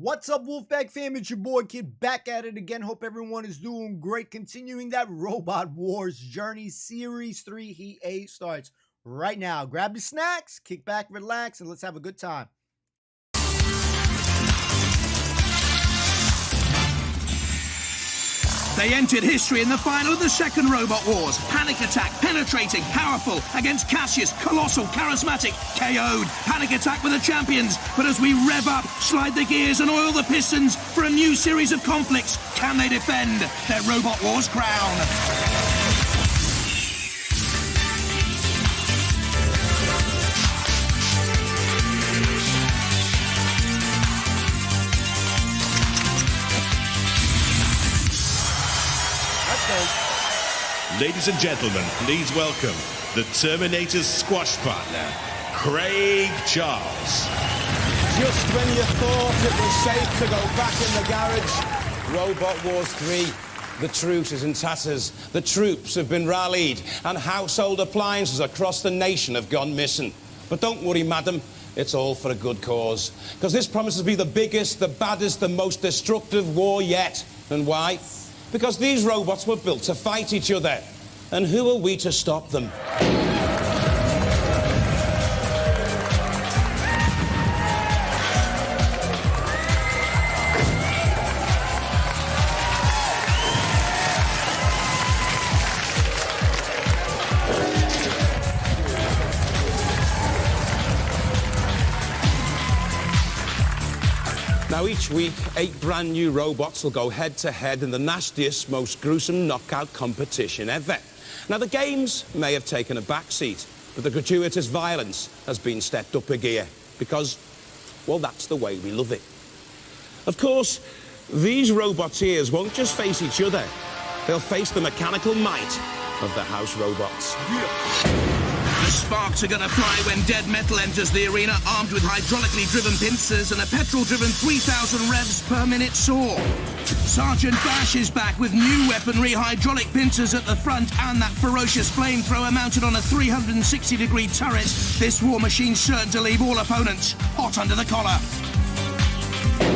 What's up, Wolfpack fam? It's your boy Kid back at it again. Hope everyone is doing great. Continuing that Robot Wars Journey Series 3 Heat 8 starts right now. Grab your snacks, kick back, relax, and let's have a good time. They entered history in the final of the second Robot Wars. Panic Attack, penetrating, powerful, against Cassius, colossal, charismatic, KO'd. Panic Attack were the champions, but as we rev up, slide the gears and oil the pistons for a new series of conflicts, can they defend their Robot Wars crown? Ladies and gentlemen, please welcome the Terminator's squash partner, Craig Charles. Just when you thought it was safe to go back in the garage, Robot Wars 3, the truce is in tatters. The troops have been rallied and household appliances across the nation have gone missing. But don't worry, madam, it's all for a good cause. Because this promises to be the biggest, the baddest, the most destructive war yet. And why? Because these robots were built to fight each other. And who are we to stop them? Now, each week, 8 brand new robots will go head-to-head in the nastiest, most gruesome knockout competition ever. Now, the games may have taken a backseat, but the gratuitous violence has been stepped up a gear because, well, that's the way we love it. Of course, these roboteers won't just face each other. They'll face the mechanical might of the house robots. The sparks are gonna fly when Dead Metal enters the arena armed with hydraulically driven pincers and a petrol-driven 3,000 revs per minute saw. Sergeant Bash is back with new weaponry, hydraulic pincers at the front and that ferocious flamethrower mounted on a 360-degree turret. This war machine's certain to leave all opponents hot under the collar.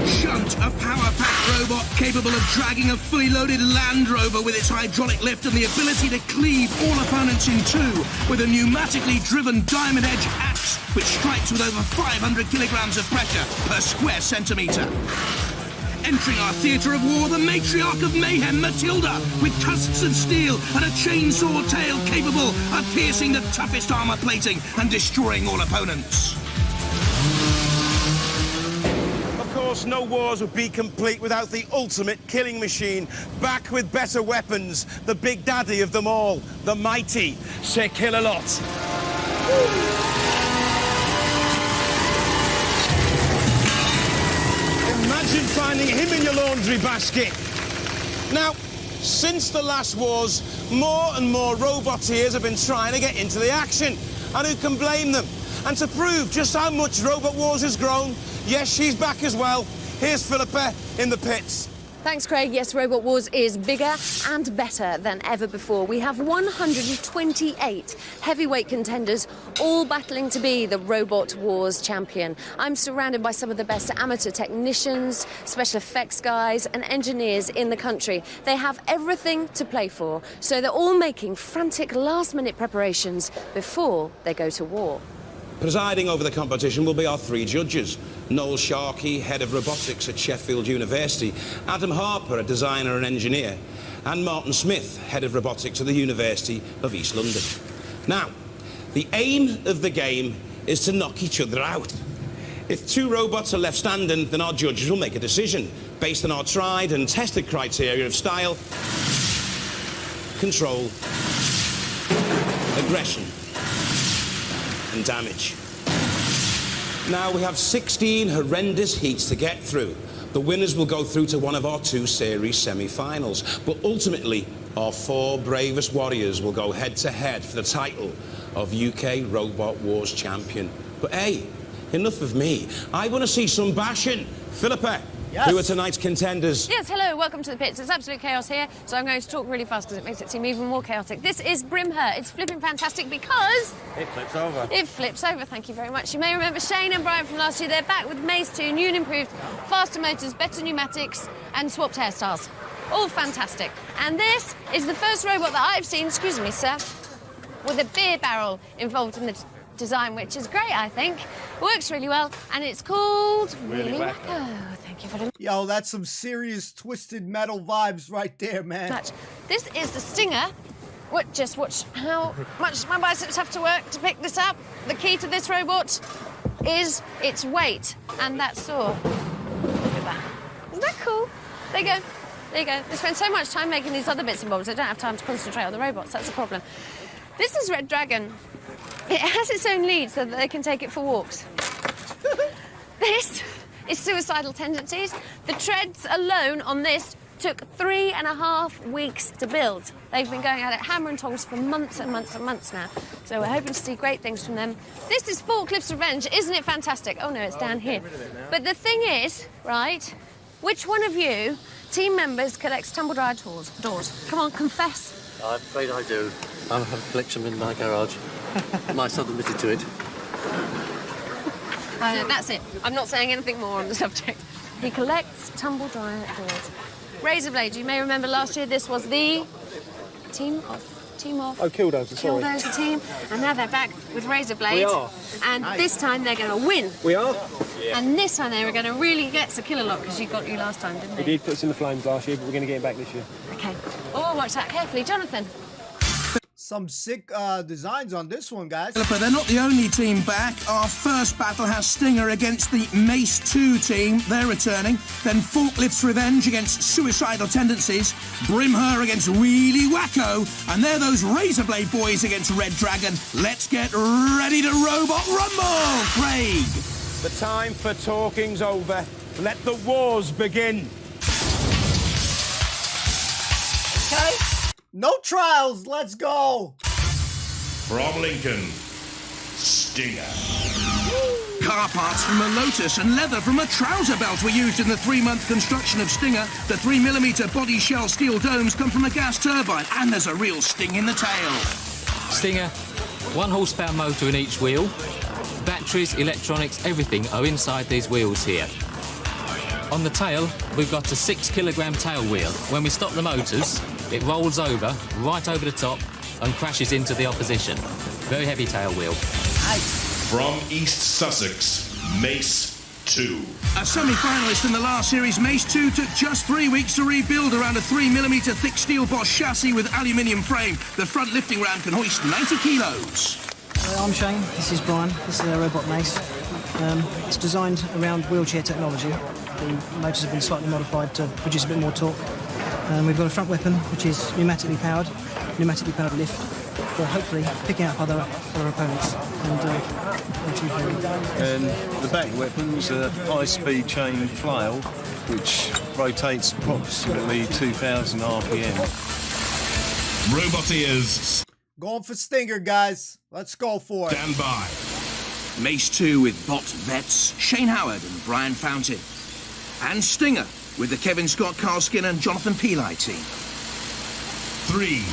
Shunt, a power-packed robot capable of dragging a fully loaded Land Rover with its hydraulic lift and the ability to cleave all opponents in two with a pneumatically driven diamond edge axe which strikes with over 500 kilograms of pressure per square centimetre. Entering our theatre of war, the matriarch of mayhem, Matilda, with tusks of steel and a chainsaw tail capable of piercing the toughest armour plating and destroying all opponents. Of course, no wars would be complete without the ultimate killing machine, back with better weapons, the big daddy of them all, the mighty Sir Kill-A-Lot. Imagine finding him in your laundry basket. Now, since the last wars, more and more roboteers have been trying to get into the action. And who can blame them? And to prove just how much Robot Wars has grown, yes, she's back as well. Here's Philippa in the pits. Thanks, Craig. Yes, Robot Wars is bigger and better than ever before. We have 128 heavyweight contenders, all battling to be the Robot Wars champion. I'm surrounded by some of the best amateur technicians, special effects guys and engineers in the country. They have everything to play for, so they're all making frantic last-minute preparations before they go to war. Presiding over the competition will be our 3 judges. Noel Sharkey, head of robotics at Sheffield University, Adam Harper, a designer and engineer, and Martin Smith, head of robotics at the University of East London. Now, the aim of the game is to knock each other out. If 2 robots are left standing, then our judges will make a decision based on our tried and tested criteria of style, control, aggression, and damage. Now, we have 16 horrendous heats to get through. The winners will go through to one of our 2 series semi-finals, but ultimately, our 4 bravest warriors will go head-to-head for the title of UK Robot Wars champion. But hey, enough of me. I want to see some bashing. Philippa, Yes. Who are tonight's contenders? Yes, hello, welcome to the pits. It's absolute chaos here, so I'm going to talk really fast because it makes it seem even more chaotic. This is Brimher. It's flipping fantastic because... It flips over. It flips over, thank you very much. You may remember Shane and Brian from last year. They're back with Mace 2, new and improved, faster motors, better pneumatics, and swapped hairstyles. All fantastic. And this is the first robot that I've seen, excuse me, sir, with a beer barrel involved in the design, which is great, I think. Works really well, and it's called Really Wacko. Thank you very much. Yo, that's some serious twisted metal vibes right there, man. This is the Stinger. Just watch how much my biceps have to work to pick this up. The key to this robot is its weight, and that saw. Look at that. Isn't that cool? There you go. There you go. They spend so much time making these other bits and bobs, they don't have time to concentrate on the robots. That's a problem. This is Red Dragon. It has its own lead so that they can take it for walks. This is Suicidal Tendencies. The treads alone on this took 3.5 weeks to build. They've been going at it hammer and tongs for months and months and months now. So we're hoping to see great things from them. This is Forklift's Revenge. Isn't it fantastic? Oh no, it's down here. But the thing is, right, which one of you team members collects tumble-dry doors? Come on, confess. I'm afraid I do. I have a collection in my garage. My son admitted to it. That's it. I'm not saying anything more on the subject. He collects tumble-dry doors. Razor Blade, you may remember last year this was the team off. Oh, Killdozer, sorry. Killdozer team, and now they're back with Razor Blade. We are. And this time they're going to win. We are? Yeah. And this time they were going to really get the killer lock because you got you last time, didn't they? He did put us in the flames last year, but we're going to get him back this year. Okay. Oh, watch that carefully. Johnathan. Some sick designs on this one, guys. But they're not the only team back. Our first battle has Stinger against the Mace 2 team. They're returning. Then Forklift's Revenge against Suicidal Tendencies. Brimher against Wheelie Wacko. And they're those Razor Blade boys against Red Dragon. Let's get ready to Robot Rumble, Craig. The time for talking's over. Let the wars begin. Okay. No trials, let's go! From Lincoln, Stinger. Car parts from a Lotus and leather from a trouser belt were used in the 3-month construction of Stinger. The 3mm body shell steel domes come from a gas turbine, and there's a real sting in the tail. Stinger, 1 horsepower motor in each wheel. Batteries, electronics, everything are inside these wheels here. On the tail, we've got a 6-kilogram tail wheel. When we stop the motors, it rolls over, right over the top, and crashes into the opposition. Very heavy tail wheel. From East Sussex, Mace 2. A semi-finalist in the last series, Mace 2 took just 3 weeks to rebuild around a 3mm thick steel Bosch chassis with aluminium frame. The front lifting ram can hoist 90 kilos. I'm Shane, this is Brian, this is our robot Mace. It's designed around wheelchair technology. The motors have been slightly modified to produce a bit more torque. We've got a front weapon which is pneumatically powered lift for hopefully picking up other opponents. And the back weapon's a high-speed chain flail which rotates approximately 2,000 RPM. Robot ears. Going for Stinger, guys. Let's go for it. Stand by. Mace 2 with bot vets Shane Howard and Brian Fountain. And Stinger with the Kevin Scott, Carl Skinner and Johnathan Giles team. 3,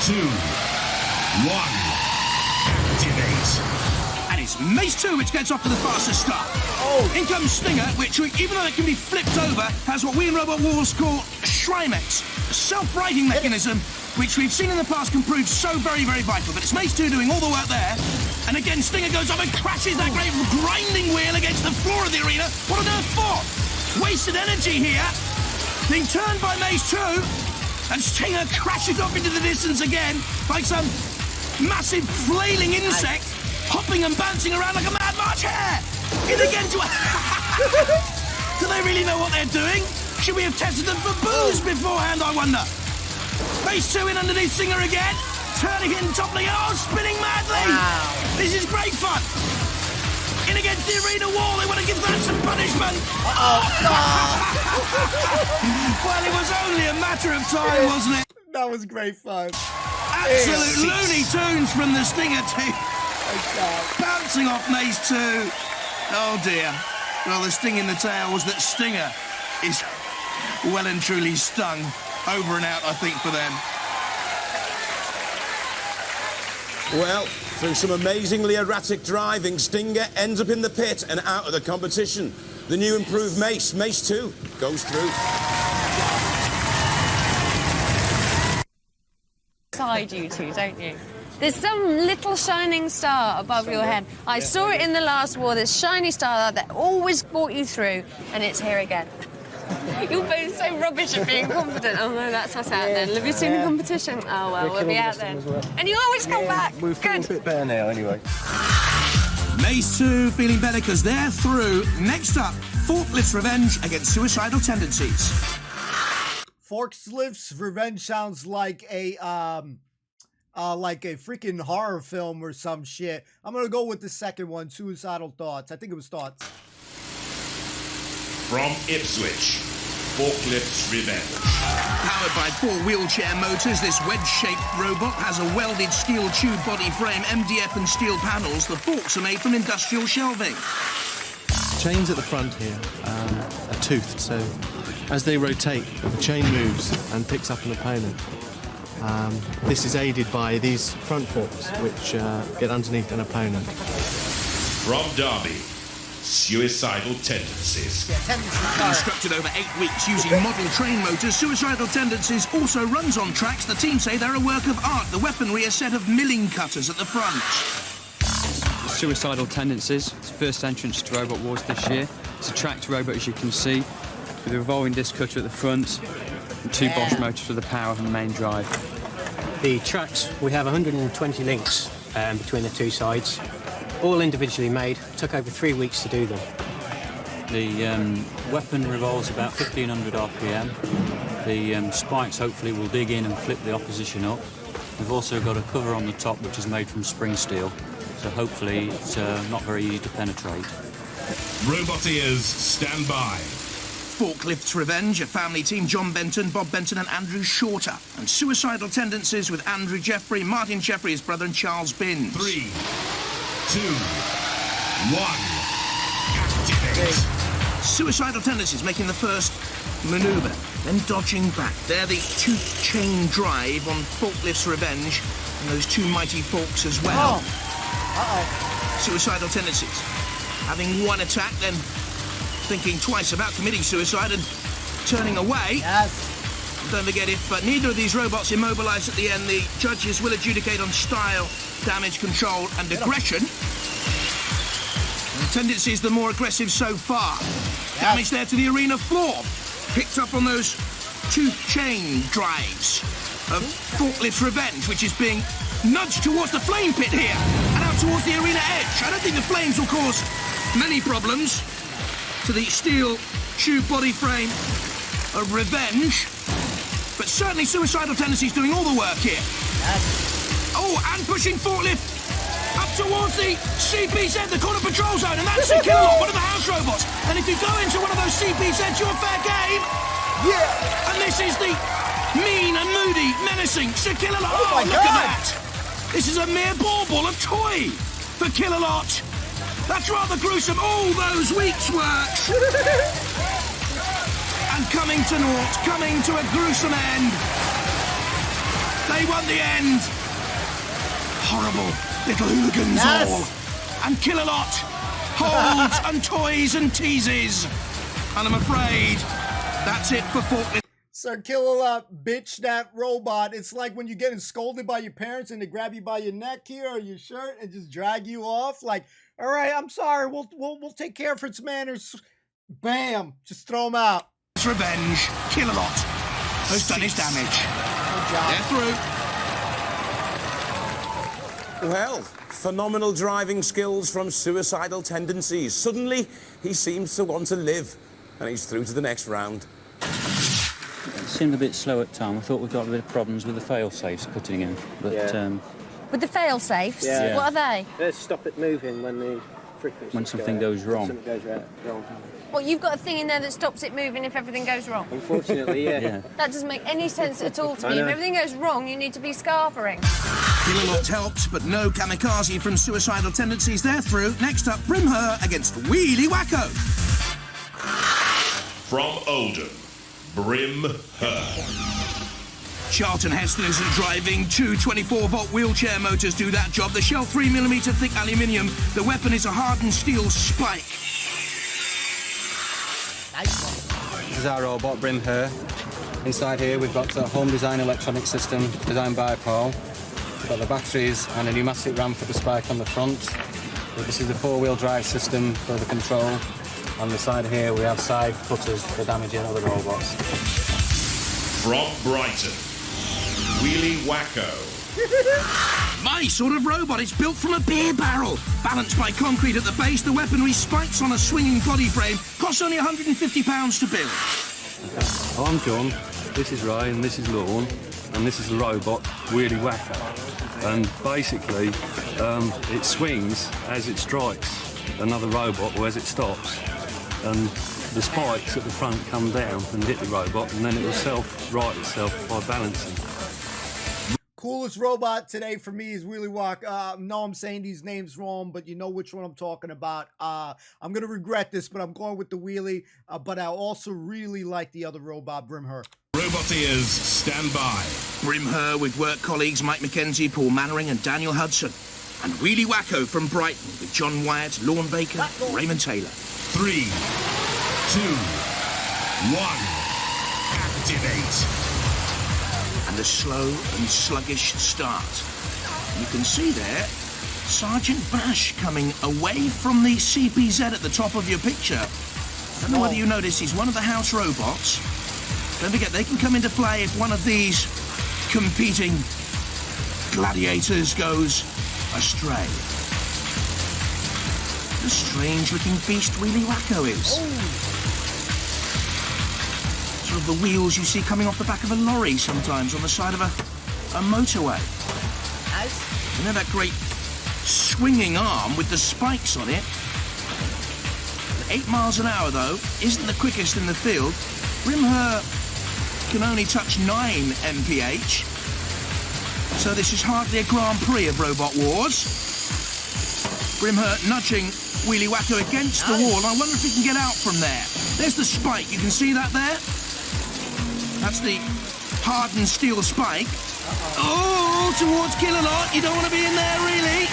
2, 1. Activate. And it's Mace 2 which gets off to the fastest start. Oh. In comes Stinger, which, even though it can be flipped over, has what we in Robot Wars call Shrimex, a self-righting mechanism, which we've seen in the past can prove so very, very vital. But it's Mace 2 doing all the work there. And again, Stinger goes up and crashes that great grinding wheel against the floor of the arena. What on earth for? Wasted energy here. Being turned by Mace 2. And Stinger crashes off into the distance again like some massive flailing insect, hopping and bouncing around like a mad March hare. In again to Do they really know what they're doing? Should we have tested them for booze beforehand, I wonder? Mace 2 in underneath Stinger again. Turning in, toppling, spinning madly. Wow. This is great fun. In against the arena wall, they want to give that some punishment. Well, it was only a matter of time, wasn't it? That was great fun. Absolute Looney Tunes from the Stinger team. Bouncing off Mace 2. Oh dear. Well, the sting in the tail was that Stinger is well and truly stung. Over and out, I think, for them. Well, through some amazingly erratic driving, Stinger ends up in the pit and out of the competition. The new improved Mace, Mace 2, goes through. Side you two, don't you? There's some little shining star above your head. I saw it in the last war, this shiny star that always brought you through, and it's here again. You're both so rubbish at being confident. Oh no, that's us out then. Have you seen the competition? Oh well, we'll be out then. Well. And you always come back. We're feeling a bit better now, anyway. Mace 2 feeling better because they're through. Next up, Forklift's Revenge against Suicidal Tendencies. Forklift's Revenge sounds like a freaking horror film or some shit. I'm gonna go with the second one, Suicidal Thoughts. I think it was Thoughts. From Ipswich, Forklift's Revenge. Powered by 4 wheelchair motors, this wedge-shaped robot has a welded steel tube body frame, MDF and steel panels. The forks are made from industrial shelving. Chains at the front here are toothed, so as they rotate, the chain moves and picks up an opponent. This is aided by these front forks, which get underneath an opponent. From Derby, Suicidal Tendencies. Constructed over 8 weeks using model train motors, Suicidal Tendencies also runs on tracks. The team say they're a work of art. The weaponry, a set of milling cutters at the front. Suicidal Tendencies, it's the first entrance to Robot Wars this year. It's a tracked robot, as you can see, with a revolving disc cutter at the front and 2 Bosch motors for the power and the main drive. The tracks, we have 120 links between the two sides, all individually made. Took over 3 weeks to do them. The weapon revolves about 1500 RPM. The spikes hopefully will dig in and flip the opposition up. We've also got a cover on the top which is made from spring steel, so hopefully it's not very easy to penetrate. Robot ears, stand by. Forklift's Revenge, a family team, John Benton, Bob Benton and Andrew Shorter. And Suicidal Tendencies with Andrew Jeffrey, Martin Jeffrey, his brother, and Charles Binns. 3, 2, 1, activate. Suicidal Tendencies making the first manoeuvre, then dodging back. They're the tooth chain drive on Forklift's Revenge, and those 2 mighty forks as well. Suicidal Tendencies having one attack, then thinking twice about committing suicide and turning away. Don't forget, if neither of these robots immobilise at the end, the judges will adjudicate on style, damage control and aggression. And Tendencies the more aggressive so far. Damage there to the arena floor. Picked up on those 2 chain drives of Forklift's Revenge, which is being nudged towards the flame pit here and out towards the arena edge. I don't think the flames will cause many problems to the steel tube body frame of Revenge, but certainly Suicidal Tendencies doing all the work here. Oh, and pushing Forklift up towards the CPZ, the corner patrol zone, and that's a kill, one of the house robots. And if you go into one of those CPZs, you're fair game. Yeah. And this is the mean and moody, menacing Sir Kill-A-Lot. Oh, look at that. This is a mere bauble of toy for Kill-A-Lot. That's rather gruesome. All those weeks' work. And coming to naught, coming to a gruesome end. They want the end. Horrible little hooligans all. And Kill-A-Lot holds and toys and teases. And I'm afraid that's it for Forklift. Sir Kill-A-Lot, bitch that robot. It's like when you're getting scolded by your parents and they grab you by your neck here or your shirt and just drag you off. Like, all right, I'm sorry, we'll take care of its manners. Bam, just throw him out. Revenge, Kill-A-Lot has done his damage. They're through. Well, phenomenal driving skills from Suicidal Tendencies. Suddenly, he seems to want to live, and he's through to the next round. It seemed a bit slow at time. I thought we got a bit of problems with the fail-safes putting in, but... With the fail-safes? Yeah. What are they? They stop it moving when the frequency... When something goes wrong. Something goes wrong. Well, you've got a thing in there that stops it moving if everything goes wrong. Unfortunately, yeah. That doesn't make any sense at all to me. If everything goes wrong, you need to be scarfering. Kill-A-Lot helped, but no kamikaze from Suicidal Tendencies. They're through. Next up, Brimher against Wheelie Wacko. From Oldham, Brim Her. Charlton Heston isn't driving. Two 24-volt wheelchair motors do that job. The shell 3mm thick aluminium. The weapon is a hardened steel spike. This is our robot, Brim Her. Inside here we've got a home design electronic system designed by Paul. We've got the batteries and a pneumatic ram for the spike on the front. This is a four-wheel drive system for the control. On the side here we have side cutters for damaging other robots. From Brighton, Wheelie Wacko. My sort of robot. It's built from a beer barrel. Balanced by concrete at the base, the weaponry spikes on a swinging body frame. Costs only £150 to build. I'm John, this is Ray, and this is Lorne, and this is the robot, Wheelie Wacko. And basically, it swings as it strikes another robot or as it stops. And the spikes at the front come down and hit the robot, and then it will self-right itself by balancing. Coolest robot today for me is Wheelie Walk. No, I'm saying these names wrong, but you know which one I'm talking about. I'm going to regret this, but I'm going with the Wheelie. But I also really like the other robot, Brim Her. Roboteers, stand by. Brim Her with work colleagues Mike McKenzie, Paul Mannering and Daniel Hudson. And Wheelie Wacko from Brighton with John Wyatt, Lorne Baker, Raymond Taylor. 3, 2, 1, activate. And a slow and sluggish start. You can see there Sergeant Bash coming away from the CPZ at the top of your picture. I don't know whether you notice he's one of the house robots. Don't forget, they can come into play if one of these competing gladiators goes astray. What a strange-looking beast Wheelie Wacko is. Sort of the wheels you see coming off the back of a lorry sometimes on the side of a motorway. You know that great swinging arm with the spikes on it? 8 miles an hour, though, isn't the quickest in the field. Brim Her can only touch 9 mph. So this is hardly a Grand Prix of Robot Wars. Brim Her nudging Wheelie Wacko against the wall. I wonder if he can get out from there. There's the spike. You can see that there? That's the hardened steel spike. Oh, towards Kill-A-Lot. You don't want to be in there, really.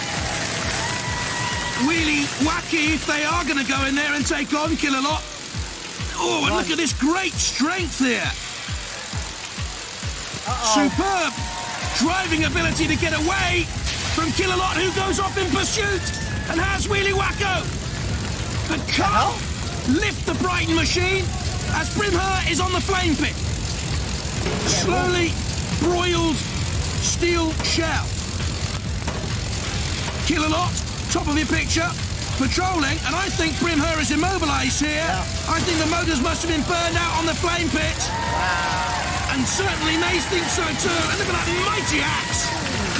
Wheelie Wacky, if they are going to go in there and take on Kill-A-Lot. Oh, and look at this great strength here. Superb driving ability to get away from Kill-A-Lot, who goes off in pursuit and has Wheelie Wacko. The car lift the Brighton machine as Brim Her is on the flame pit. Slowly broiled steel shell. Kill-A-Lot, top of your picture, patrolling, and I think Brim Her is immobilised here. I think the motors must have been burned out on the flame pit. And certainly Mace thinks so too. And look at that mighty axe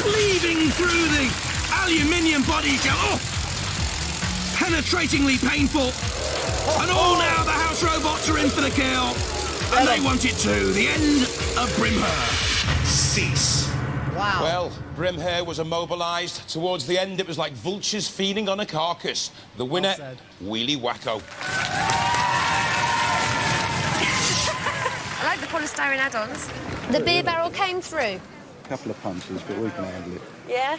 cleaving through the aluminium body shell. Oh, penetratingly painful. And all now the house robots are in for the kill. And they want it too. The end of Brim Her. Cease. Wow. Well, Brim Her was immobilised. Towards the end, it was like vultures feeding on a carcass. The winner, Wheelie Wacko. I like the polystyrene add-ons. The beer barrel came through. A couple of punches, but we can handle it. Yeah?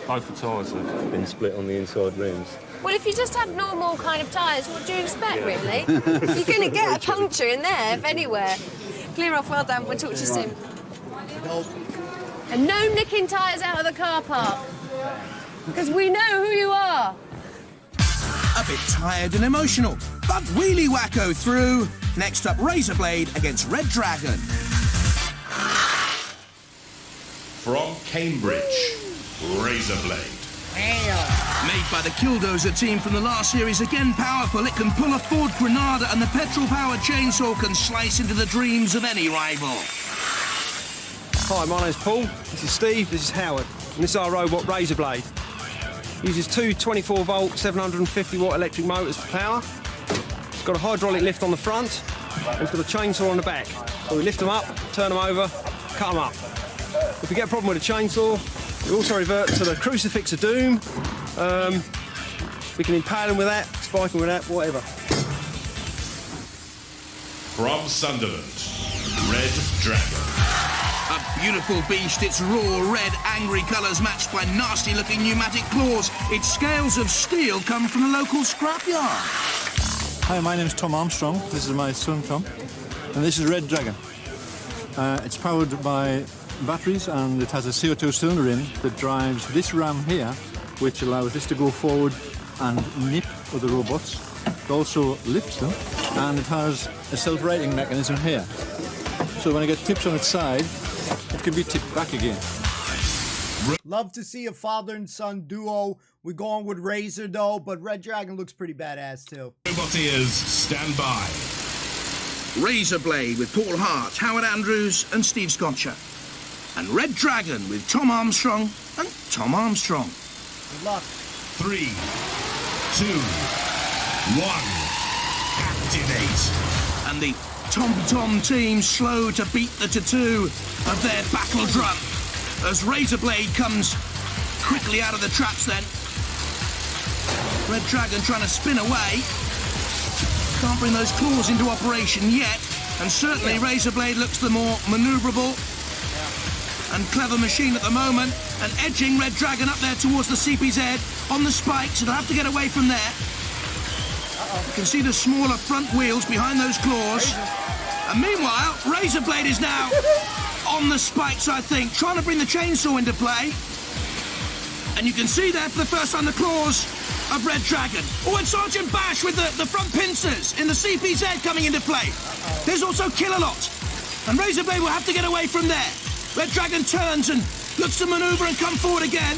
Both the tyres have been split on the inside rims. Well, if you just have normal kind of tyres, what do you expect, really? You're going to get a puncture in there, if anywhere. Clear off, well done. We'll talk to you soon. And no nicking tyres out of the car park. Because we know who you are. A bit tired and emotional, but Wheelie Wacko through. Next up, Razorblade against Red Dragon. From Cambridge, Razorblade. Made by the Killdozer team from the last series, again powerful, it can pull a Ford Granada and the petrol-powered chainsaw can slice into the dreams of any rival. Hi, my name's Paul, this is Steve, this is Howard, and this is our robot Razorblade. Uses two 24-volt, 750-watt electric motors for power. It's got a hydraulic lift on the front, and it's got a chainsaw on the back. So we lift them up, turn them over, cut them up. If we get a problem with a chainsaw, we also revert to the Crucifix of Doom. We can impale them with that, spike them with that, whatever. From Sunderland, Red Dragon. A beautiful beast, its raw, red, angry colours matched by nasty-looking pneumatic claws. Its scales of steel come from the local scrapyard. Hi, my name's Tom Armstrong. This is my son, Tom. And this is Red Dragon. It's powered by batteries, and it has a CO2 cylinder in that drives this ram here, which allows this to go forward and nip other robots. It also lifts them, and it has a self-rating mechanism here. So when it gets tipped on its side, it can be tipped back again. Love to see a father and son duo. We're going with Razor though, but Red Dragon looks pretty badass too. Roboteers, stand by. Razorblade with Paul Hart, Howard Andrews and Steve Scotcher. And Red Dragon with Tom Armstrong and Tom Armstrong. Good luck. 3, 2, 1, activate. And the Tom team slow to beat the tattoo of their battle drum as Razorblade comes quickly out of the traps then. Red Dragon trying to spin away. Can't bring those claws into operation yet, and certainly Razorblade looks the more manoeuvrable and clever machine at the moment, and edging Red Dragon up there towards the CPZ on the spikes. It'll have to get away from there. You can see the smaller front wheels behind those claws. And meanwhile, Razorblade is now on the spikes, I think, trying to bring the chainsaw into play. And you can see there for the first time the claws of Red Dragon. Oh, and Sergeant Bash with the front pincers in the CPZ coming into play. There's also Kill-A-Lot. And Razorblade will have to get away from there. Red Dragon turns and looks to manoeuvre and come forward again.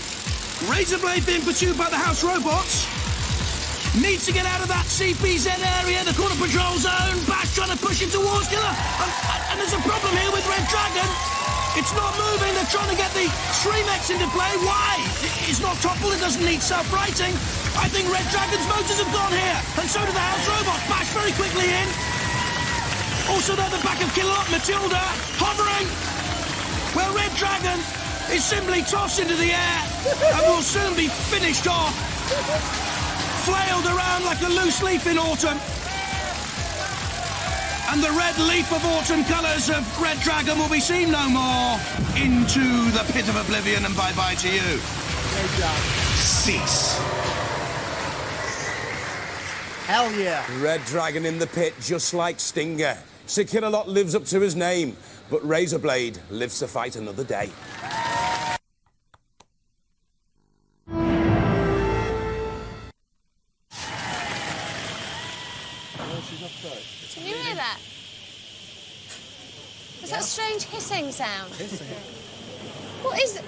Razorblade being pursued by the house robots. Needs to get out of that CPZ area, the corner patrol zone. Bash trying to push him towards Killer. And there's a problem here with Red Dragon. It's not moving. They're trying to get the Streamex into play. Why? It's not toppled. It doesn't need self-righting. I think Red Dragon's motors have gone here. And so do the house robots. Bash very quickly in. Also there, the back of Killer-Lot, Matilda, hovering. Well, Red Dragon is simply tossed into the air and will soon be finished off. Flailed around like a loose leaf in autumn. And the red leaf of autumn colours of Red Dragon will be seen no more. Into the pit of oblivion, and bye-bye to you. Great job. Cease. Hell yeah. Red Dragon in the pit, just like Stinger. Sir Kill-A-Lot lives up to his name, but Razorblade lives to fight another day. Can you hear that? What's that strange hissing sound? What is it?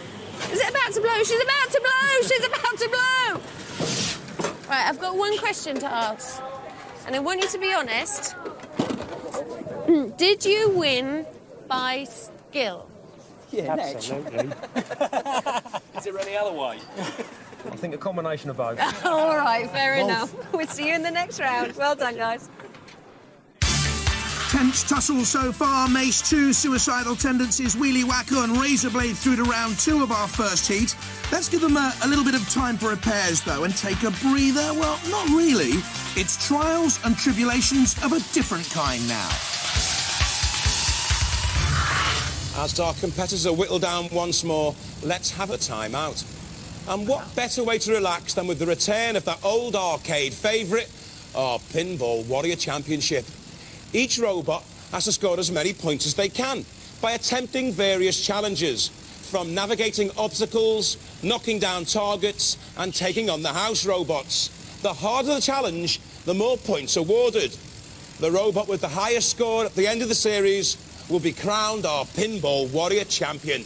Is it about to blow? She's about to blow! She's about to blow! Right, I've got one question to ask. And I want you to be honest. Did you win by skill? Yeah, absolutely. Is it any other way? I think a combination of both. All right, fair enough. We'll see you in the next round. Well done, guys. Tense tussle so far. Mace 2, Suicidal Tendencies, Wheelie Whacker and Razorblade through to round 2 of our first heat. Let's give them a little bit of time for repairs, though, and take a breather. Well, not really. It's trials and tribulations of a different kind now. As our competitors are whittled down once more, let's have a time-out. And what better way to relax than with the return of that old arcade favourite, our Pinball Warrior Championship. Each robot has to score as many points as they can by attempting various challenges, from navigating obstacles, knocking down targets, and taking on the house robots. The harder the challenge, the more points awarded. The robot with the highest score at the end of the series will be crowned our Pinball Warrior Champion.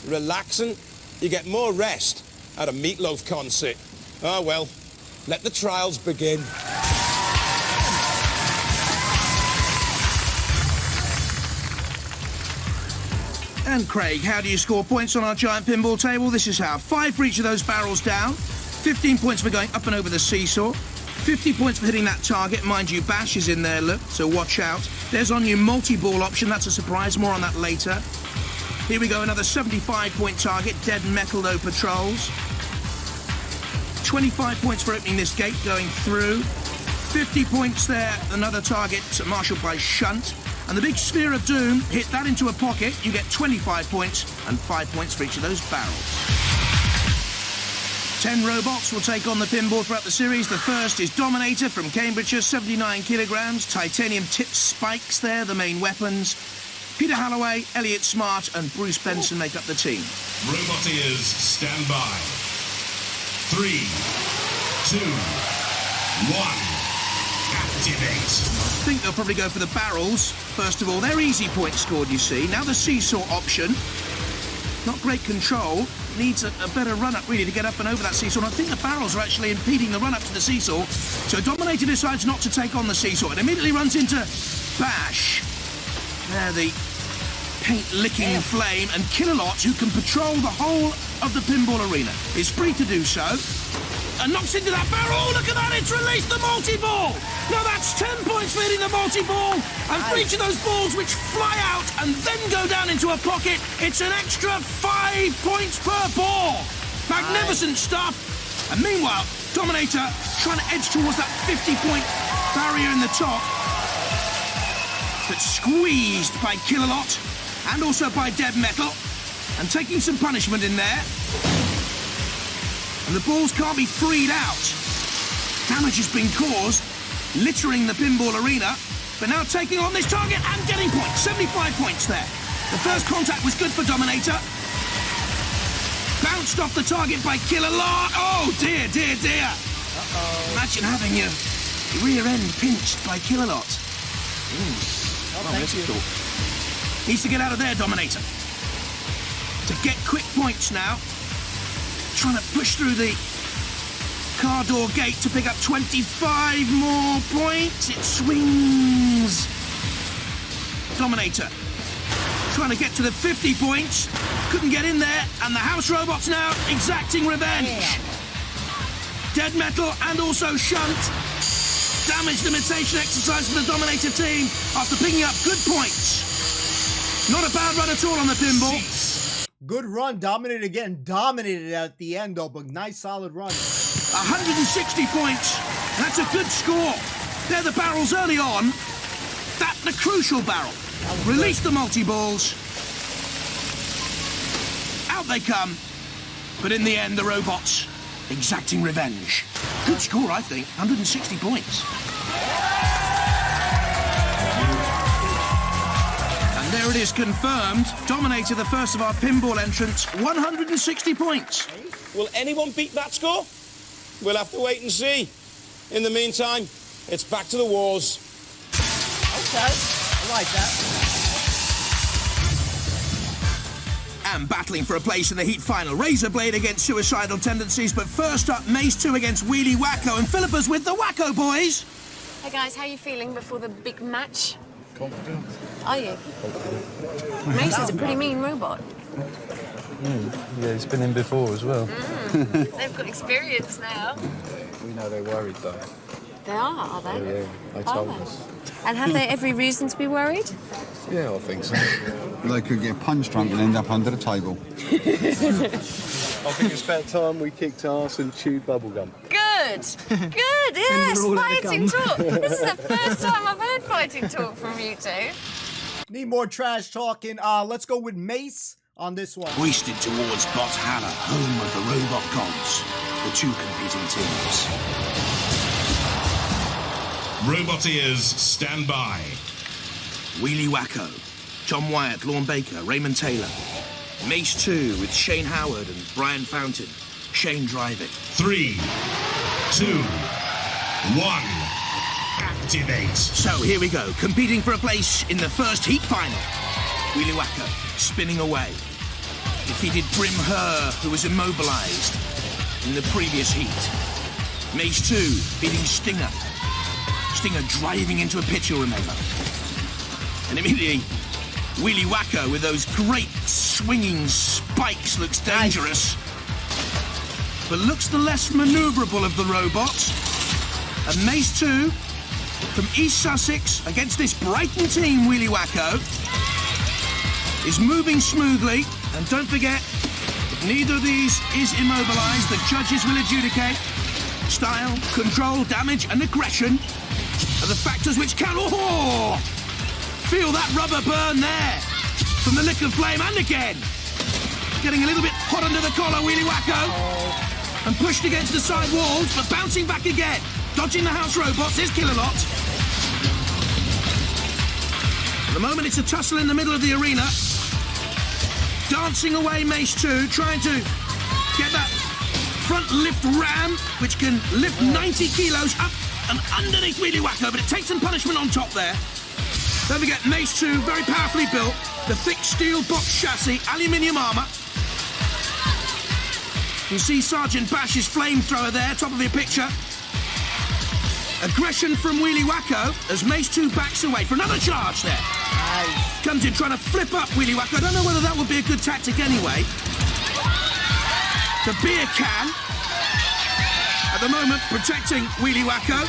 Relaxing? You get more rest at a Meatloaf concert. Ah, well, let the trials begin. And Craig, how do you score points on our giant pinball table? This is how. 5 for each of those barrels down, 15 points for going up and over the seesaw, 50 points for hitting that target. Mind you, Bash is in there, look, so watch out. There's on your multi-ball option, that's a surprise, more on that later. Here we go, another 75-point target, Dead Metal though patrols. 25 points for opening this gate, going through. 50 points there, another target marshalled by Shunt. And the big sphere of doom, hit that into a pocket, you get 25 points and 5 points for each of those barrels. 10 robots will take on the pinball throughout the series. The first is Dominator from Cambridgeshire, 79 kilograms. Titanium tipped spikes there, the main weapons. Peter Halloway, Elliot Smart and Bruce Benson make up the team. Roboteers, stand by. 3, 2, 1, activate. I think they'll probably go for the barrels. First of all, they're easy points scored, you see. Now the seesaw option. Not great control. Needs a better run-up, really, to get up and over that seesaw. And I think the barrels are actually impeding the run-up to the seesaw. So Dominator decides not to take on the seesaw. It immediately runs into Bash. There, the paint-licking flame. And Killalot, who can patrol the whole of the pinball arena, is free to do so. And knocks into that barrel. Oh, look at that, it's released the multi-ball. Now that's 10 points for hitting the multi-ball. And for each of those balls which fly out and then go down into a pocket, it's an extra 5 points per ball. Magnificent stuff. And meanwhile, Dominator trying to edge towards that 50-point barrier in the top. But squeezed by Killalot and also by Dead Metal. And taking some punishment in there. And the balls can't be freed out. Damage has been caused, littering the pinball arena, but now taking on this target and getting points. 75 points there. The first contact was good for Dominator. Bounced off the target by Killalot. Oh, dear, dear, dear. Imagine having your rear end pinched by Killalot. Thank you. Needs to get out of there, Dominator. To get quick points now. Trying to push through the car door gate to pick up 25 more points. It swings. Dominator trying to get to the 50 points. Couldn't get in there. And the house robots now exacting revenge. Dead Metal and also Shunt. Damage limitation exercise for the Dominator team after picking up good points. Not a bad run at all on the pinball. Good run, dominated again. Dominated at the end, though, but nice, solid run. 160 points. That's a good score. They're the barrels early on. That, the crucial barrel. Release the multi-balls. Out they come. But in the end, the robots exacting revenge. Good score, I think. 160 points. There it is, confirmed. Dominator, the first of our pinball entrants, 160 points. Will anyone beat that score? We'll have to wait and see. In the meantime, it's back to the wars. Okay, I like that. And battling for a place in the heat final, Razorblade against Suicidal Tendencies, but first up, Mace 2 against Wheelie Wacko, and Philippa's with the Wacko boys. Hey guys, how are you feeling before the big match? Confident. Are you? Mace is a pretty mean robot. Yeah, he's been in before as well. They've got experience now. We know they're worried though. They are they? Oh, yeah, they told us. And have they every reason to be worried? Yeah, I think so. They could get punch drunk and end up under the table. I think it's about time we kicked arse and chewed bubblegum. Good! Good, yes, fighting talk. This is the first time I've heard fighting talk from you two. Need more trash talking. Let's go with Mace on this one. Hoisted towards Botswana, home of the robot gods, the two competing teams. Roboteers, stand by. Wheelie Wacko, Tom Wyatt, Lorne Baker, Raymond Taylor. Mace 2 with Shane Howard and Brian Fountain. Shane driving. 3, 2, 1, activate. So here we go, competing for a place in the first heat final. Wheelie Wacko spinning away. Defeated Brim Her, who was immobilized in the previous heat. Mace 2 beating Stinger. Stinger driving into a pit, you'll remember. And immediately, Wheelie Wacko with those great swinging spikes looks dangerous. But looks the less manoeuvrable of the robots. And Mace 2 from East Sussex against this Brighton team, Wheelie Wacko, is moving smoothly. And don't forget, if neither of these is immobilized, the judges will adjudicate. Style, control, damage and aggression are the factors which count. Oh! Feel that rubber burn there from the liquid flame, and again. Getting a little bit hot under the collar, Wheelie Wacko. And pushed against the side walls, but bouncing back again. Dodging the house robots, here's Killalot. At the moment, it's a tussle in the middle of the arena. Dancing away Mace 2, trying to get that front lift ram, which can lift 90 kilos up and underneath Wheelie Wacko, but it takes some punishment on top there. Don't forget, Mace 2, very powerfully built. The thick steel box chassis, aluminium armour. You see Sergeant Bash's flamethrower there, top of your picture. Aggression from Wheelie Wacko as Mace 2 backs away for another charge there. Nice. Comes in trying to flip up Wheelie Wacko. I don't know whether that would be a good tactic anyway. The beer can, at the moment, protecting Wheelie Wacko.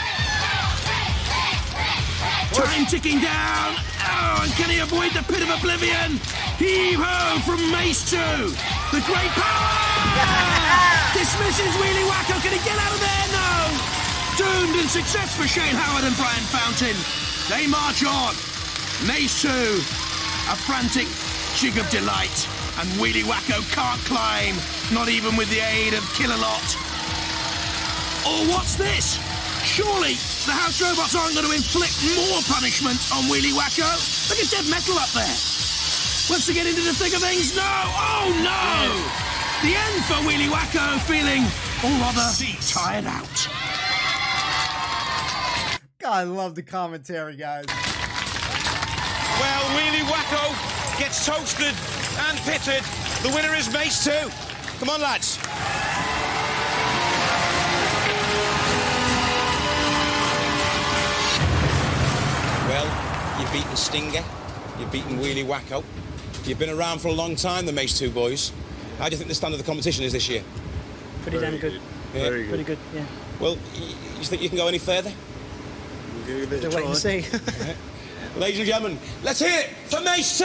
Time ticking down. Oh, and can he avoid the pit of oblivion? Heave-ho from Mace 2. The great power! Dismisses Wheelie Wacko. Can he get out of there? No! Doomed in success for Shane Howard and Brian Fountain. They march on. Mace 2, a frantic jig of delight. And Wheelie Wacko can't climb, not even with the aid of Killalot. Oh, what's this? Surely the house robots aren't going to inflict more punishment on Wheelie Wacko. Look at dead metal up there. Wants to get into the thick of things? No! Oh, no! The end for Wheelie Wacko, feeling all rather tired out. God, I love the commentary, guys. Well, Wheelie Wacko gets toasted and pitted. The winner is Mace 2. Come on, lads. Well, you've beaten Stinger. You've beaten Wheelie Wacko. You've been around for a long time, the Mace 2 boys. How do you think the standard of the competition is this year? Pretty damn good. Yeah. Very good. Pretty good, yeah. Well, you think you can go any further? We'll give it a try. Wait and see. Ladies and gentlemen, let's hear it for Mace 2!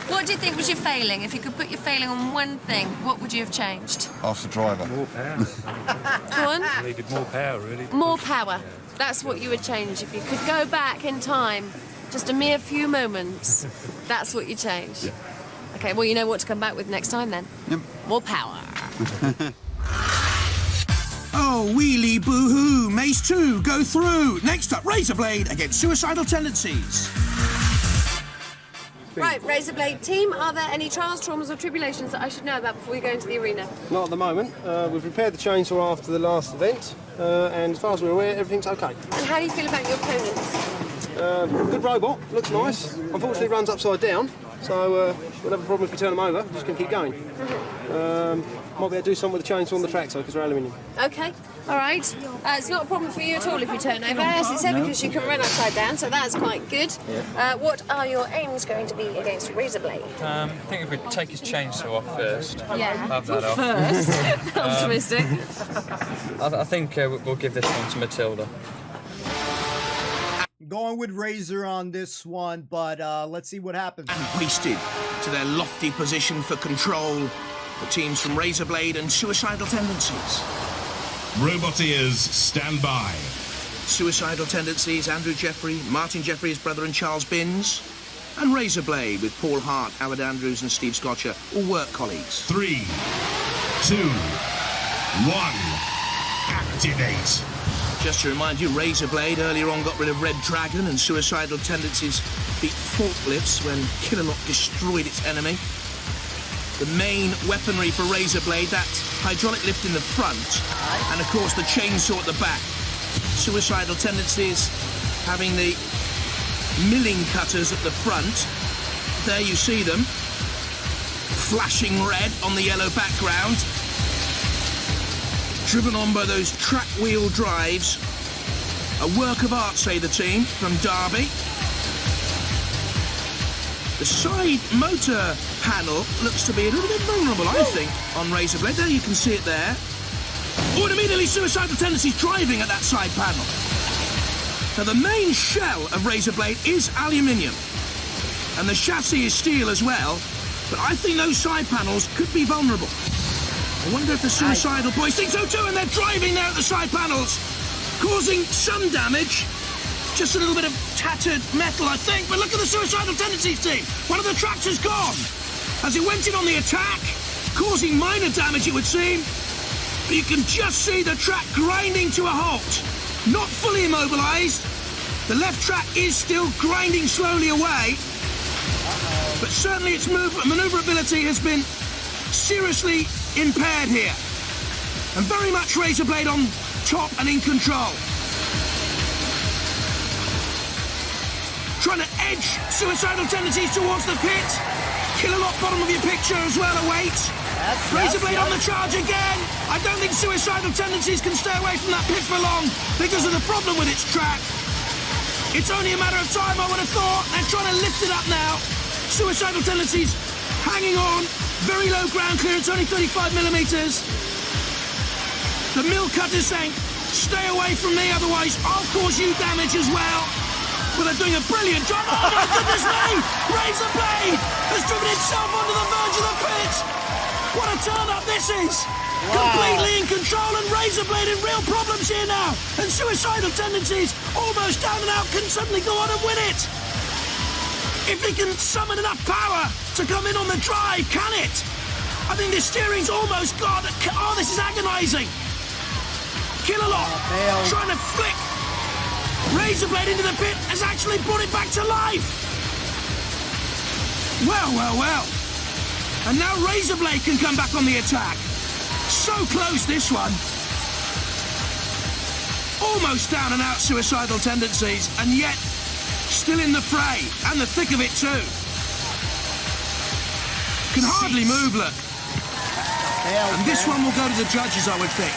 What do you think was your failing? If you could put your failing on one thing, what would you have changed? Ask the driver. More power. Go on. We needed more power, really. More power. That's what you would change. If you could go back in time, just a mere few moments, that's what you change. Yeah. Okay, well, you know what to come back with next time, then. Yep. More power. Oh, wheelie boo-hoo. Mace 2, go through. Next up, Razorblade against Suicidal Tendencies. Right, Razorblade team, are there any trials, traumas or tribulations that I should know about before we go into the arena? Not at the moment. We've repaired the chainsaw after the last event, and as far as we're aware, everything's okay. And how do you feel about your opponents? Good robot, looks nice. Unfortunately, runs upside down, so we'll have a problem if we turn them over. Just going to keep going. Might be able to do something with the chainsaw on the track, so because they're aluminium. Okay, all right. It's not a problem for you at all if you turn over, as it said, because you can run upside down, so that's quite good. Yeah. What are your aims going to be against Razorblade? I think if we take his chainsaw off first. Yeah. Have that off. First. Optimistic. I think we'll give this one to Matilda. Going with Razor on this one, but let's see what happens. And hoisted to their lofty position for control, the teams from Razorblade and Suicidal Tendencies. Roboteers, stand by. Suicidal Tendencies, Andrew Jeffrey, Martin Jeffrey, his brother, and Charles Binns. And Razorblade with Paul Hart, Howard Andrews and Steve Scotcher, all work colleagues. 3, 2, 1, activate. Just to remind you, Razorblade earlier on got rid of Red Dragon, and Suicidal Tendencies beat Forklifts when Killalot destroyed its enemy. The main weaponry for Razorblade, that hydraulic lift in the front, and of course the chainsaw at the back. Suicidal Tendencies having the milling cutters at the front. There you see them, flashing red on the yellow background. Driven on by those track wheel drives. A work of art, say the team, from Derby. The side motor panel looks to be a little bit vulnerable, I think, on Razorblade. There you can see it there. Oh, and immediately Suicidal Tendencies driving at that side panel. Now, the main shell of Razorblade is aluminium. and the chassis is steel as well, but I think those side panels could be vulnerable. I wonder if the Suicidal boys think so too, and they're driving there at the side panels, causing some damage. Just a little bit of tattered metal, I think, but look at the Suicidal Tendencies team. One of the tracks has gone as it went in on the attack, causing minor damage, it would seem. But you can just see the track grinding to a halt, not fully immobilised. The left track is still grinding slowly away, but certainly its manoeuvrability has been seriously impaired here. And very much Razorblade on top and in control. Trying to edge Suicidal Tendencies towards the pit. Killalot bottom of your picture as well awaits. Razorblade on the charge again. I don't think Suicidal Tendencies can stay away from that pit for long because of the problem with its track. It's only a matter of time, I would have thought. They're trying to lift it up now. Suicidal Tendencies hanging on. Very low ground clearance, only 35 millimetres. The mill cutter's saying, stay away from me, otherwise I'll cause you damage as well. But they're doing a brilliant job. Oh my goodness me! Razorblade has driven itself onto the verge of the pit. What a turn-up this is! Wow. Completely in control, and Razorblade in real problems here now. And Suicidal Tendencies, almost down and out, can suddenly go on and win it. If he can summon enough power to come in on the drive, can it? I think the steering's almost gone. Oh, this is agonising. Killalot trying to flick Razorblade into the pit has actually brought it back to life. Well, well, well. And now Razorblade can come back on the attack. So close, this one. Almost down and out Suicidal Tendencies, and yet still in the fray, and the thick of it too. Can hardly move, look. And this one will go to the judges, I would think.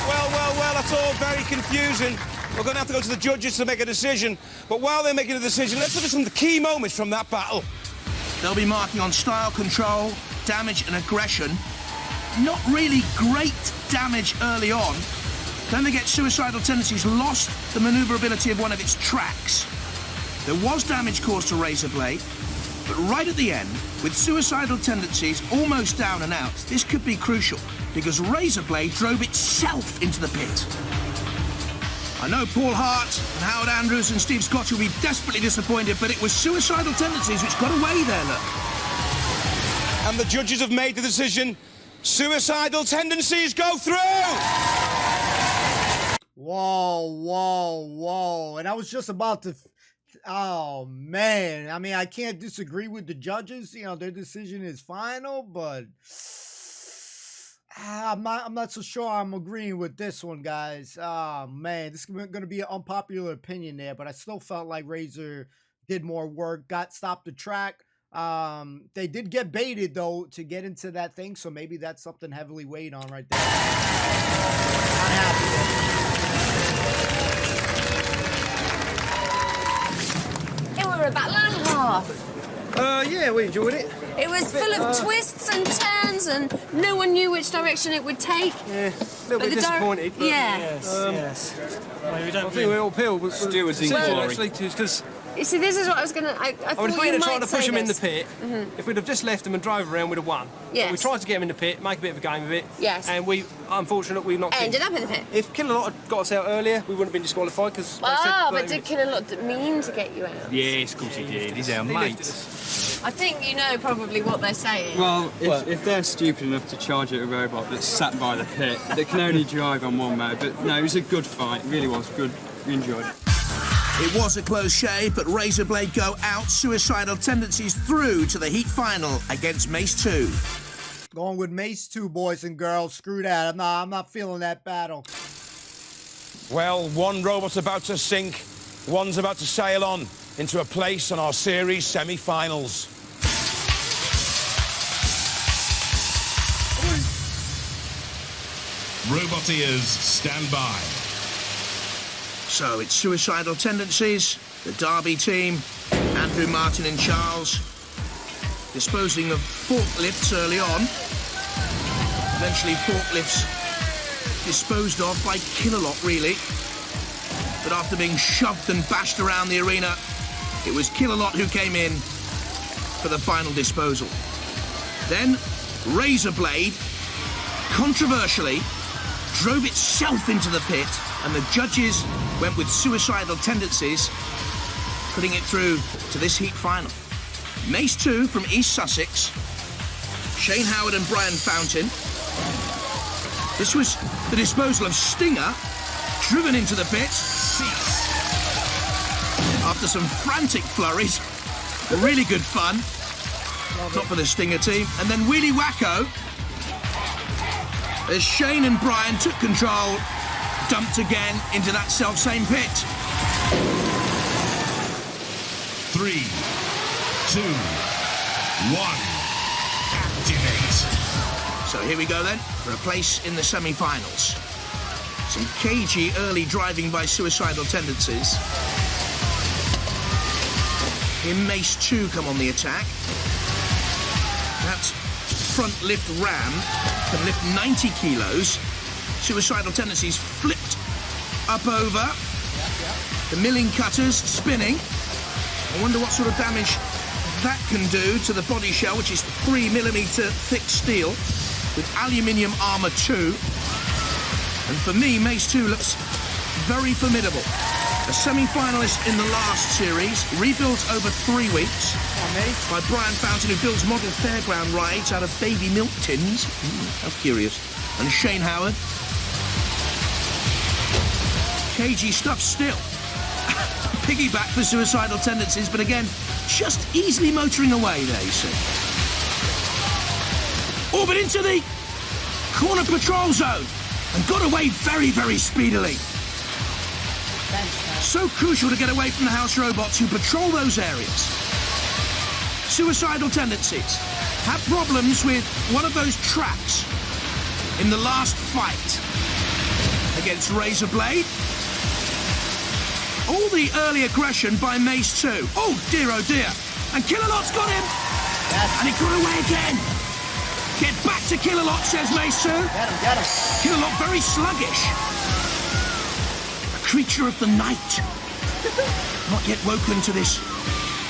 Well, that's all very confusing. We're going to have to go to the judges to make a decision. But while they're making a decision, let's look at some of the key moments from that battle. They'll be marking on style control, damage and aggression. Not really great damage early on. Then they get Suicidal Tendencies lost the manoeuvrability of one of its tracks. There was damage caused to Razorblade, but right at the end, with Suicidal Tendencies almost down and out, this could be crucial, because Razorblade drove itself into the pit. I know Paul Hart and Howard Andrews and Steve Scott will be desperately disappointed, but it was Suicidal Tendencies which got away there, look. And the judges have made the decision. Suicidal Tendencies go through! Whoa. And I was just about to... Oh, man. I mean, I can't disagree with the judges. You know, their decision is final, but... I'm not so sure I'm agreeing with this one, guys. Oh, man. This is going to be an unpopular opinion there, but I still felt like Razor did more work, stopped the track. They did get baited, though, to get into that thing, so maybe that's something heavily weighed on right there. Not happy with it. It were about an half. Yeah, we enjoyed it. It was full of twists and turns, and no one knew which direction it would take. Yeah, a little bit disappointed. But yes. I think we're all peeled. Stuart's in well, glory. Actually, because you see, this is what I was going to... I thought if we'd have tried to push them them in the pit, if we'd have just left them and drove around, we'd have won. Yes. But we tried to get them in the pit, make a bit of a game of it. Yes. And we, unfortunately, we knocked ended up in the pit. If Killalot had got us out earlier, we wouldn't have been disqualified because... but did Killalot mean to get you out? Yes, of course he did. He's our mate. I think you know probably what they're saying. Well, if they're stupid enough to charge at a robot that's sat by the pit, that can only drive on one mode, but no, it was a good fight. It really was good. We enjoyed it. It was a close shave, but Razorblade go out, Suicidal Tendencies through to the heat final against Mace 2. Going with Mace 2, boys and girls. Screw that. I'm not feeling that battle. Well, one robot's about to sink, one's about to sail on into a place on our series semi-finals. Roboteers, stand by. So it's Suicidal Tendencies, the Derby team, Andrew, Martin and Charles, disposing of forklifts early on. Eventually forklifts disposed of by Killalot, really. But after being shoved and bashed around the arena, It was Kill-A-Lot who came in for the final disposal. Then Razorblade, controversially, drove itself into the pit, and the judges went with Suicidal Tendencies, putting it through to this heat final. Mace 2 from East Sussex, Shane Howard and Brian Fountain. This was the disposal of Stinger, driven into the pit. After some frantic flurries, really good fun. Not for the Stinger team. And then Wheelie Wacko, as Shane and Brian took control, dumped again into that self-same pit. 3, 2, 1, activate. So here we go then, for a place in the semi-finals. Some cagey early driving by Suicidal Tendencies. Here Mace 2 come on the attack. That front lift ram can lift 90 kilos. Suicidal Tendencies flipped up over. The milling cutters spinning. I wonder what sort of damage that can do to the body shell, which is 3mm thick steel with aluminium armour too. And for me, Mace 2 looks very formidable. A semi-finalist in the last series, rebuilt over 3 weeks by Brian Fountain, who builds model fairground rides out of baby milk tins. How curious. And Shane Howard. Cagey stuff still. Piggyback for Suicidal Tendencies, but again, just easily motoring away there, you see. Orbit into the corner patrol zone and got away very, very speedily. So crucial to get away from the house robots who patrol those areas. Suicidal Tendencies have problems with one of those tracks in the last fight against Razorblade. All the early aggression by Mace 2. Oh dear, and Kill-A-Lot's got him. Yes. And he got away again. Get back to Kill-A-Lot, says Mace 2. Get him. Kill-A-Lot very sluggish. A creature of the night. Not yet woken to this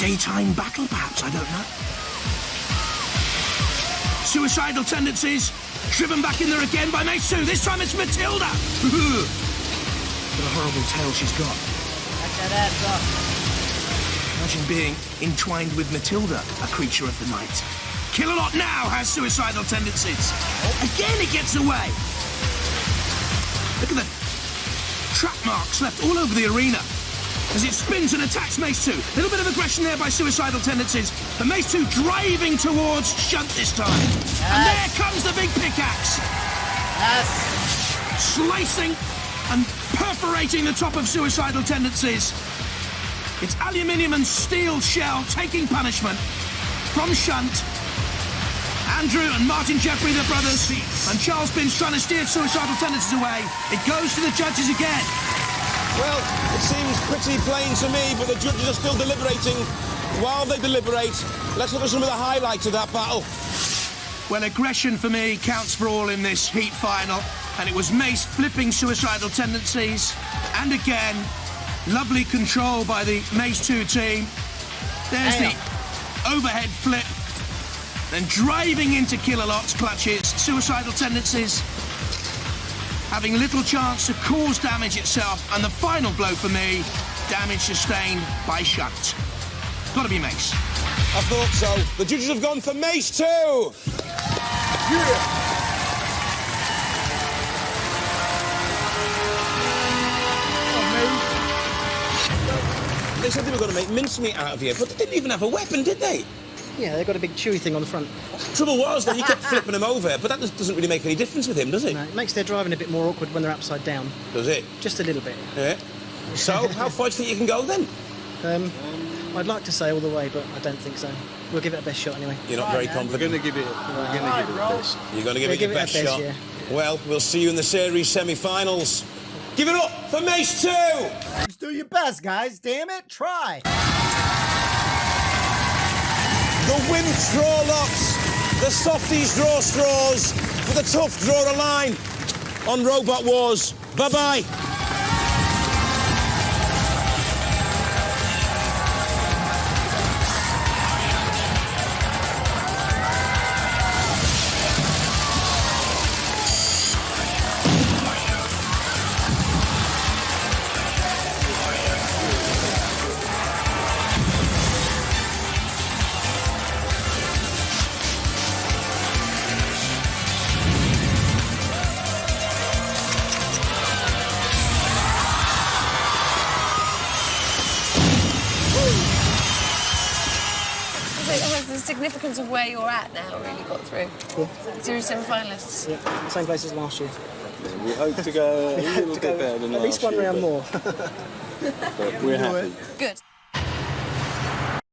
daytime battle, perhaps, I don't know. Suicidal Tendencies, driven back in there again by Mace 2. This time it's Matilda. What a horrible tail she's got. That ass up. Imagine being entwined with Matilda, a creature of the night. Kill-A-Lot now has Suicidal Tendencies. Again it gets away. Look at the track marks left all over the arena as it spins and attacks Mace 2. A little bit of aggression there by Suicidal Tendencies, but Mace 2 driving towards Shunt this time. Yes. And there comes the big pickaxe. Yes. Slicing and perforating the top of Suicidal Tendencies. It's aluminium and steel shell taking punishment from Shunt. Andrew and Martin Jeffrey, the brothers, and Charles Binns trying to steer Suicidal Tendencies away. It goes to the judges again. Well, it seems pretty plain to me, but the judges are still deliberating. While they deliberate, let's look at some of the highlights of that battle. Well, aggression for me counts for all in this heat final, and it was Mace flipping Suicidal Tendencies, and again, lovely control by the Mace 2 team. There's the overhead flip, then driving into Kill-A-Lot's clutches. Suicidal Tendencies having little chance to cause damage itself, and the final blow for me, damage sustained by Shunt. Gotta be Mace. I thought so. The judges have gone for Mace 2. Yeah. They said they were going to make mincemeat out of you, but they didn't even have a weapon, did they? Yeah, they've got a big chewy thing on the front. Trouble was, though, you kept flipping them over, but that doesn't really make any difference with him, does it? No, it makes their driving a bit more awkward when they're upside down. Does it? Just a little bit. Yeah. So, how far do you think you can go, then? I'd like to say all the way, but I don't think so. We'll give it a best shot anyway. You're not very confident? We're going to give it a best. You're going to give it your best shot? Yeah. Well, we'll see you in the series semi-finals. Give it up for Mace 2! Just do your best, guys. Damn it. Try. The wimps draw lots. The softies draw straws. But the tough draw a line on Robot Wars. Bye-bye. the significance of where you're at now really got through? Yeah. Series semi-finalists. Yeah, same place as last year. We hope to go a little bit better than at least one round more. But we're happy. Good.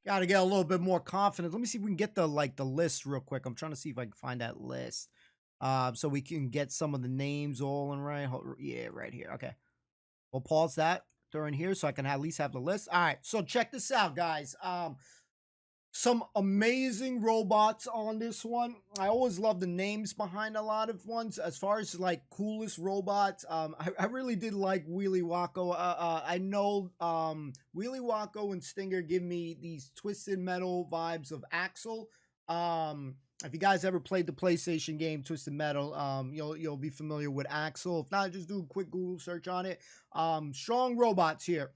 Got to get a little bit more confidence. Let me see if we can get the list real quick. I'm trying to see if I can find that list, so we can get some of the names all in right. Yeah, right here. Okay, we'll pause that during here so I can at least have the list. All right, so check this out, guys. Some amazing robots on this one. I always love the names behind a lot of ones. As far as like coolest robots, I really did like Wheelie Wacko. I know Wheelie Wacko and Stinger give me these Twisted Metal vibes of Axel. If you guys ever played the PlayStation game Twisted Metal, you'll be familiar with Axel. If not, just do a quick Google search on it. Strong robots here.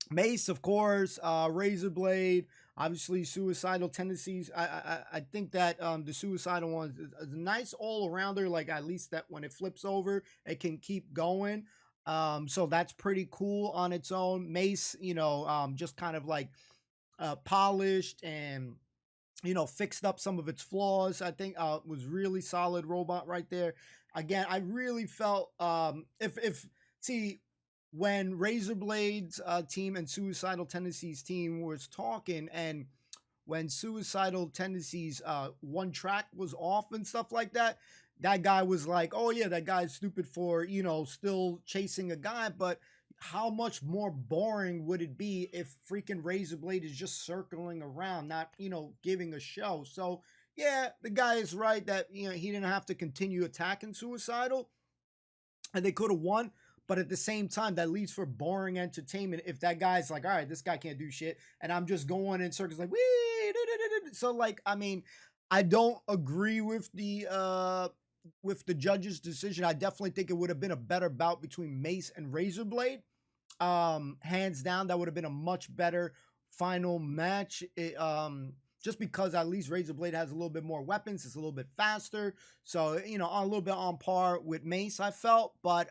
Mace, of course, Razorblade, obviously Suicidal Tendencies. I think that the Suicidal one is a nice all-arounder, like at least that when it flips over, it can keep going. So that's pretty cool on its own. Mace, just kind of like polished and, fixed up some of its flaws. I think was really solid robot right there. Again, I really felt when Razorblade's team and Suicidal Tendencies team was talking, and when Suicidal Tendencies one track was off and stuff like that, that guy was like, oh yeah, that guy's stupid for, still chasing a guy, but how much more boring would it be if freaking Razorblade is just circling around, not, giving a show? So yeah, the guy is right that, he didn't have to continue attacking Suicidal, and they could have won. But at the same time, that leads for boring entertainment if that guy's like, all right, this guy can't do shit, and I'm just going in circles like, wee. So like, I mean, I don't agree with the judge's decision. I definitely think it would have been a better bout between Mace and Razorblade. Hands down, that would have been a much better final match. Just because at least Razorblade has a little bit more weapons, it's a little bit faster. So, a little bit on par with Mace, I felt. But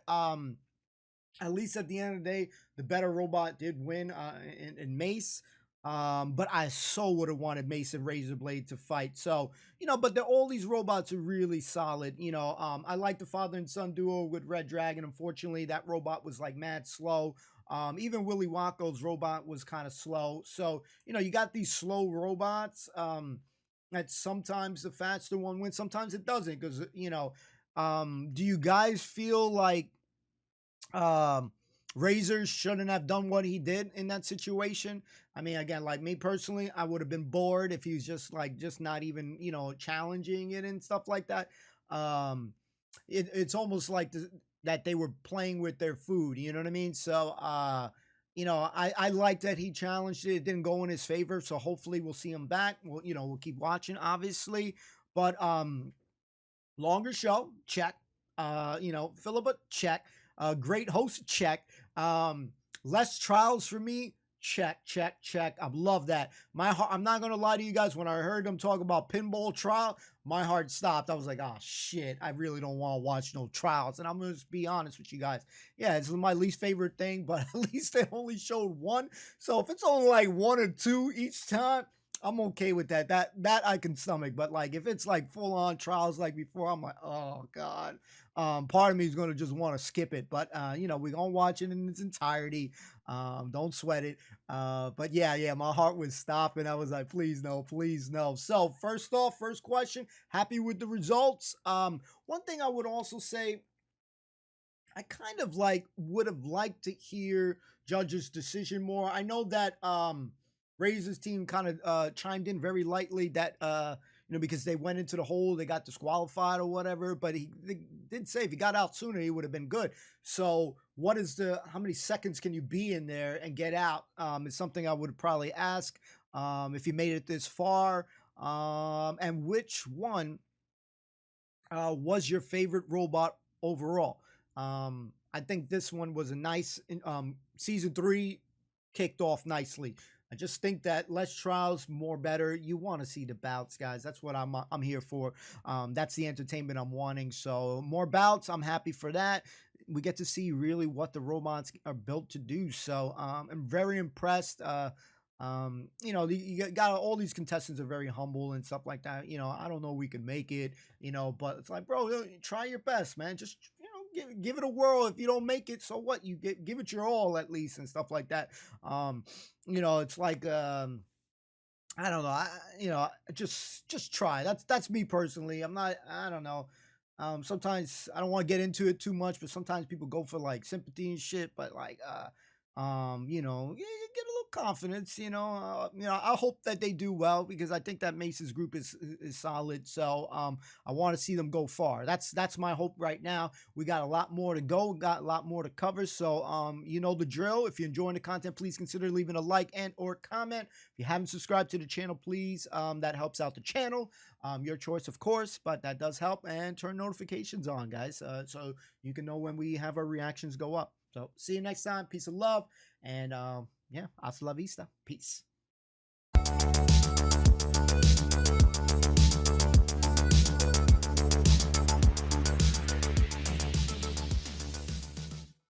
at least at the end of the day, the better robot did win in Mace. But I so would have wanted Mace and Razorblade to fight. So, but all these robots are really solid. I like the father and son duo with Red Dragon. Unfortunately, that robot was like mad slow. Even Willy Wacko's robot was kind of slow. So, you got these slow robots. That sometimes the faster one wins, sometimes it doesn't. Because, do you guys feel like Razor shouldn't have done what he did in that situation? I mean, again, like me personally, I would have been bored if he was just not even, challenging it and stuff like that. It's almost like that they were playing with their food, you know what I mean? So, I like that he challenged it. It didn't go in his favor. So hopefully we'll see him back. We'll keep watching, obviously. But longer show, check. Philippa, check. Great host, check. Less trials for me, check. I love that. My heart, I'm not gonna lie to you guys, when I heard them talk about pinball trial, my heart stopped. I was like, oh shit, I really don't want to watch no trials. And I'm gonna just be honest with you guys. Yeah, it's my least favorite thing, but at least they only showed one. So if it's only like one or two each time, I'm okay with that. That I can stomach. But like if it's like full on trials like before, I'm like, oh god. Part of me is gonna just want to skip it, but we're gonna watch it in its entirety. Don't sweat it. But yeah, my heart was stopping. I was like, please no. So first off, first question, happy with the results. One thing I would also say, I kind of would have liked to hear judges' decision more. I know that Razor's team kind of chimed in very lightly that because they went into the hole, they got disqualified or whatever, but they did say if he got out sooner, he would have been good. So how many seconds can you be in there and get out? Is something I would probably ask if you made it this far. And which one was your favorite robot overall? I think this one was a nice, season 3 kicked off nicely. I just think that less trials, more better. You want to see the bouts, guys. That's what I'm here for. That's the entertainment I'm wanting. So more bouts, I'm happy for that. We get to see really what the robots are built to do. So I'm very impressed. You know, you got all these contestants are very humble and stuff like that. You know, I don't know if we can make it, you know, but it's like, bro, try your best, man. Just, you know, give it a whirl. If you don't make it, so what? You give it your all at least and stuff like that. You know, it's like, I don't know. You know, just try. That's me personally. I don't know. Sometimes I don't want to get into it too much, but sometimes people go for like sympathy and shit. But like, you know, you get a little confidence. You know, I hope that they do well because I think that Mace's group is solid. So, I want to see them go far. That's my hope right now. We got a lot more to go. Got a lot more to cover. So, you know the drill. If you're enjoying the content, please consider leaving a like and or comment. If you haven't subscribed to the channel, please. That helps out the channel. Your choice, of course, but that does help. And turn notifications on, guys, so you can know when we have our reactions go up. So see you next time. Peace and love. And yeah, hasta la vista. Peace.